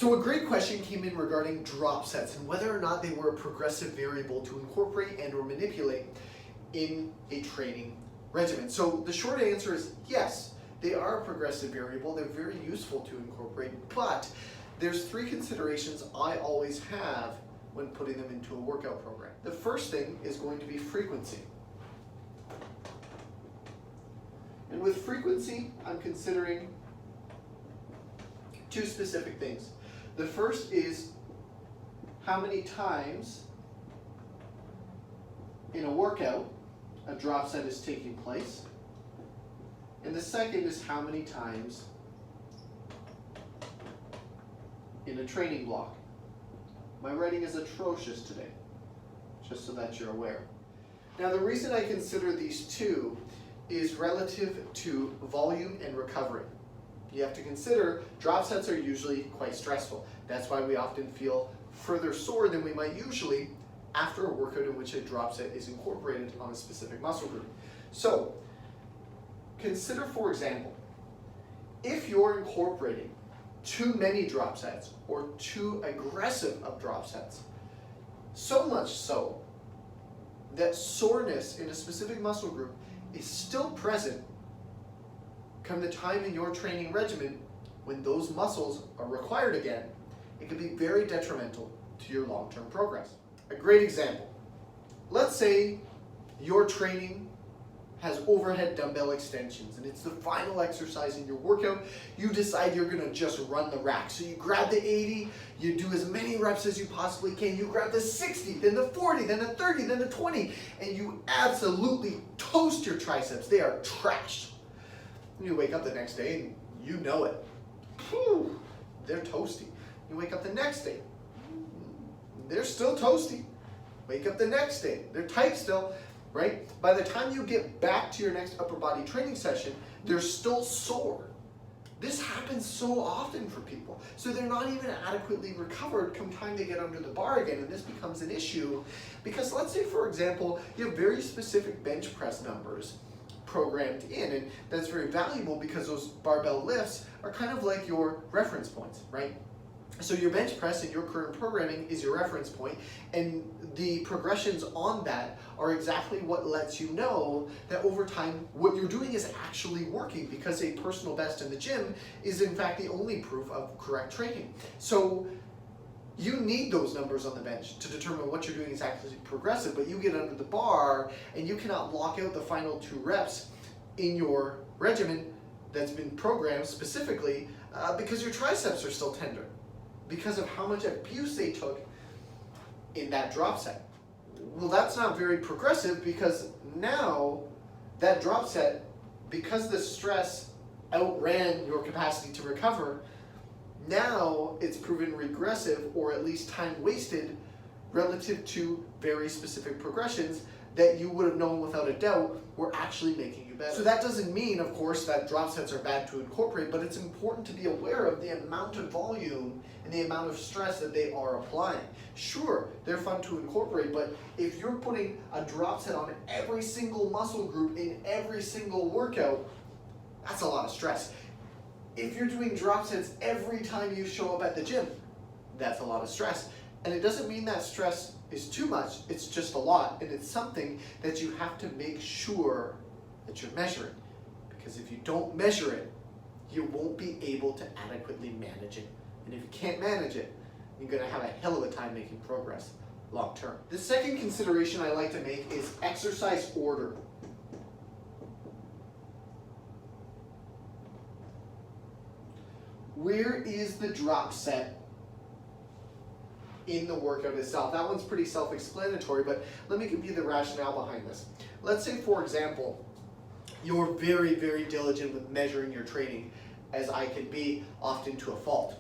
So a great question came in regarding drop sets and whether or not they were a progressive variable to incorporate and or manipulate in a training regimen. So the short answer is yes, they are a progressive variable. They're very useful to incorporate, but there's three considerations I always have when putting them into a workout program. The first thing is going to be frequency. And with frequency, I'm considering two specific things. The first is how many times in a workout a drop set is taking place. And the second is how many times in a training block. My writing is atrocious today, just so that you're aware. Now the reason I consider these two is relative to volume and recovery. You have to consider drop sets are usually quite stressful. That's why we often feel further sore than we might usually after a workout in which a drop set is incorporated on a specific muscle group. So consider, for example, if you're incorporating too many drop sets or too aggressive of drop sets, so much so that soreness in a specific muscle group is still present come the time in your training regimen when those muscles are required again, it can be very detrimental to your long-term progress. A great example, let's say your training has overhead dumbbell extensions and it's the final exercise in your workout. You decide you're gonna just run the rack. So you grab the 80, you do as many reps as you possibly can, you grab the 60, then the 40, then the 30, then the 20, and you absolutely toast your triceps. They are trashed. And you wake up the next day and you know it. Whew, they're toasty. You wake up the next day, they're still toasty. Wake up the next day, they're tight still. Right? By the time you get back to your next upper body training session, they're still sore. This happens so often for people. So they're not even adequately recovered come time they get under the bar again, and this becomes an issue because let's say, for example, you have very specific bench press numbers programmed in, and that's very valuable because those barbell lifts are kind of like your reference points, right? So your bench press in your current programming is your reference point, and the progressions on that are exactly what lets you know that over time what you're doing is actually working, because a personal best in the gym is in fact the only proof of correct training. So you need those numbers on the bench to determine what you're doing is actually progressive, but you get under the bar and you cannot lock out the final 2 reps in your regimen that's been programmed specifically because your triceps are still tender, because of how much abuse they took in that drop set. Well, that's not very progressive, because now that drop set, because the stress outran your capacity to recover, now it's proven regressive, or at least time wasted, relative to very specific progressions that you would have known without a doubt were actually making you better. So that doesn't mean, of course, that drop sets are bad to incorporate, but it's important to be aware of the amount of volume and the amount of stress that they are applying. Sure, they're fun to incorporate, but if you're putting a drop set on every single muscle group in every single workout, that's a lot of stress. If you're doing drop sets every time you show up at the gym, that's a lot of stress. And it doesn't mean that stress is too much, it's just a lot, and it's something that you have to make sure that you're measuring. Because if you don't measure it, you won't be able to adequately manage it. And if you can't manage it, you're gonna have a hell of a time making progress long term. The second consideration I like to make is exercise order. Where is the drop set in the workout itself? That one's pretty self-explanatory, but let me give you the rationale behind this. Let's say, for example, you're very, very diligent with measuring your training, as I can be often to a fault.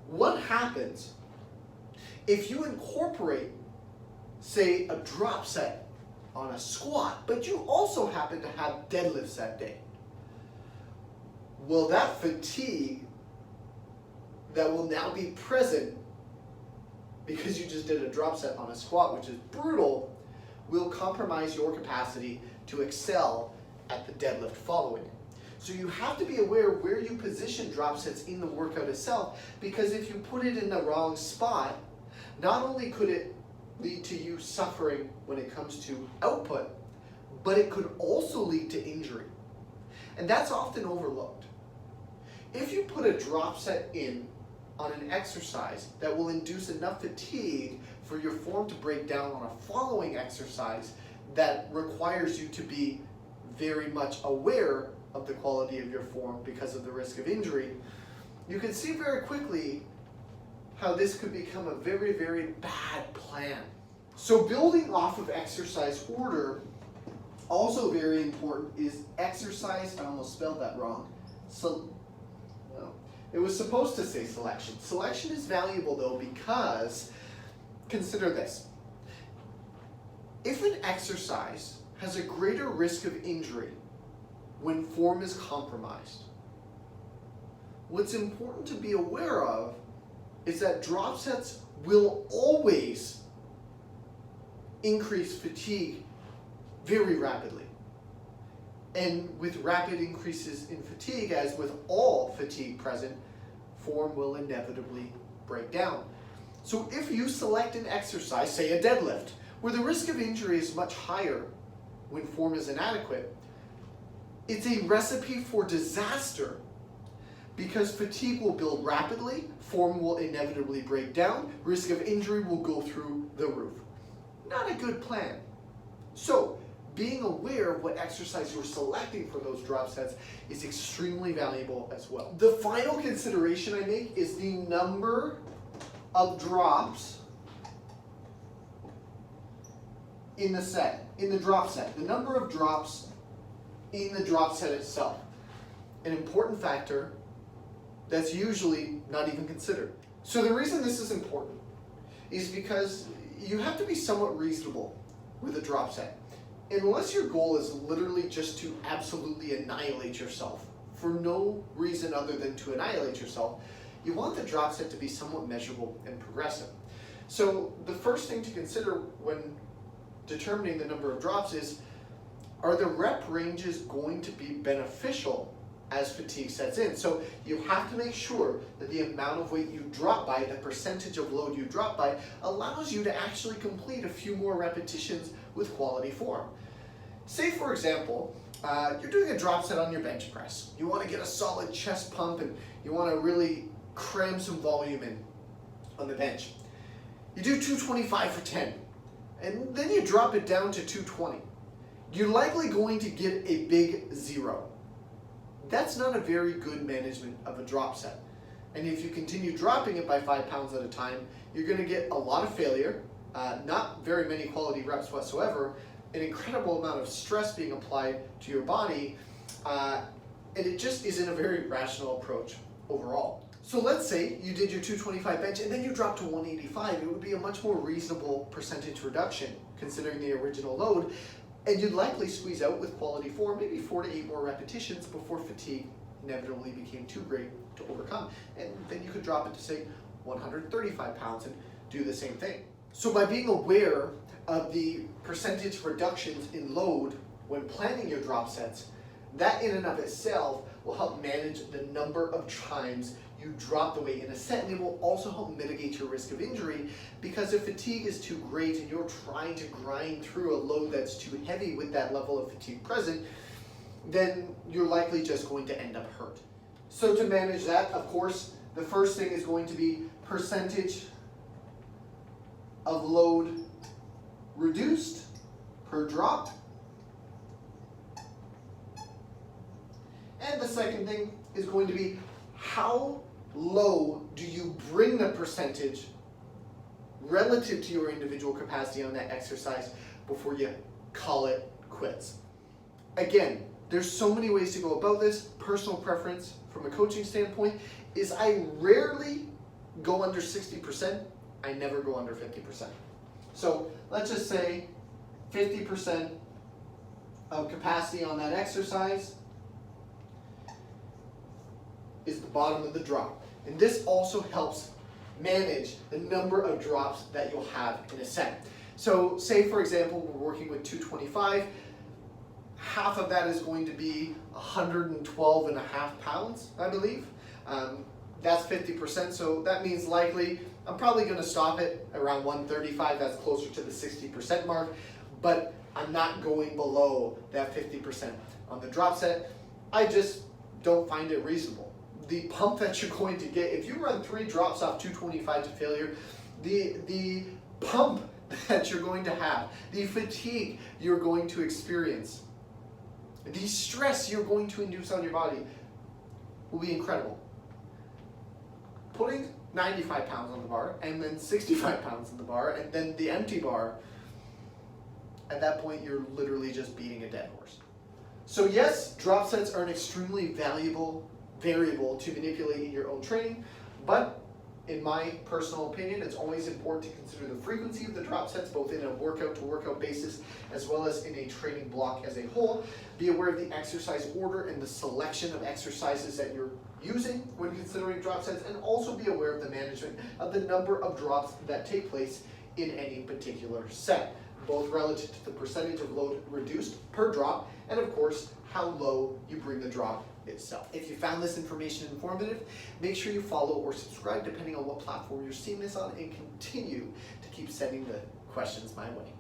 What happens if you incorporate, say, a drop set on a squat, but you also happen to have deadlifts that day? Well, that fatigue that will now be present because you just did a drop set on a squat, which is brutal, will compromise your capacity to excel at the deadlift following it. So you have to be aware where you position drop sets in the workout itself, because if you put it in the wrong spot, not only could it lead to you suffering when it comes to output, but it could also lead to injury. And that's often overlooked. If you put a drop set in on an exercise that will induce enough fatigue for your form to break down on a following exercise that requires you to be very much aware of the quality of your form because of the risk of injury, you can see very quickly how this could become a very, very bad plan. So building off of exercise order, also very important, is exercise, I almost spelled that wrong, it was supposed to say selection. Selection is valuable though, because consider this. If an exercise has a greater risk of injury when form is compromised, what's important to be aware of is that drop sets will always increase fatigue very rapidly. And with rapid increases in fatigue, as with all fatigue present, form will inevitably break down. So if you select an exercise, say a deadlift, where the risk of injury is much higher when form is inadequate, it's a recipe for disaster, because fatigue will build rapidly, form will inevitably break down, risk of injury will go through the roof. Not a good plan. So, being aware of what exercise you're selecting for those drop sets is extremely valuable as well. The final consideration I make is the number of drops in the drop set. The number of drops in the drop set itself. An important factor that's usually not even considered. So the reason this is important is because you have to be somewhat reasonable with a drop set. Unless your goal is literally just to absolutely annihilate yourself for no reason other than to annihilate yourself, you want the drop set to be somewhat measurable and progressive. So the first thing to consider when determining the number of drops is, are the rep ranges going to be beneficial as fatigue sets in? So you have to make sure that the amount of weight you drop by, the percentage of load you drop by, allows you to actually complete a few more repetitions with quality form. Say for example, you're doing a drop set on your bench press. You want to get a solid chest pump and you want to really cram some volume in on the bench. You do 225 for 10, and then you drop it down to 220. You're likely going to get a big 0. That's not a very good management of a drop set. And if you continue dropping it by 5 pounds at a time, you're going to get a lot of failure, not very many quality reps whatsoever, an incredible amount of stress being applied to your body, and it just isn't a very rational approach overall. So let's say you did your 225 bench and then you dropped to 185. It would be a much more reasonable percentage reduction considering the original load, and you'd likely squeeze out with quality form maybe 4 to 8 more repetitions before fatigue inevitably became too great to overcome. And then you could drop it to say 135 pounds and do the same thing. So by being aware of the percentage reductions in load when planning your drop sets, that in and of itself will help manage the number of times you drop the weight in a set, and it will also help mitigate your risk of injury, because if fatigue is too great and you're trying to grind through a load that's too heavy with that level of fatigue present, then you're likely just going to end up hurt. So to manage that, of course, the first thing is going to be percentage of load reduced per drop. And the second thing is going to be, how low do you bring the percentage relative to your individual capacity on that exercise before you call it quits? Again, there's so many ways to go about this. Personal preference from a coaching standpoint is I rarely go under 60%. I never go under 50%. So let's just say 50% of capacity on that exercise is the bottom of the drop. And this also helps manage the number of drops that you'll have in a set. So say for example, we're working with 225. half of that is going to be 112.5 pounds, I believe. That's 50%, so that means likely I'm probably going to stop it around 135. That's closer to the 60% mark, but I'm not going below that 50% on the drop set. I just don't find it reasonable. The pump that you're going to get, if you run 3 drops off 225 to failure, the pump that you're going to have, the fatigue you're going to experience, the stress you're going to induce on your body will be incredible. Putting 95 pounds on the bar and then 65 pounds on the bar and then the empty bar, at that point you're literally just beating a dead horse. So yes, drop sets are an extremely valuable variable to manipulate in your own training, but in my personal opinion, it's always important to consider the frequency of the drop sets, both in a workout to workout basis, as well as in a training block as a whole. Be aware of the exercise order and the selection of exercises that you're using when considering drop sets, and also be aware of the management of the number of drops that take place in any particular set, both relative to the percentage of load reduced per drop, and of course, how low you bring the drop itself. If you found this information informative, make sure you follow or subscribe depending on what platform you're seeing this on, and continue to keep sending the questions my way.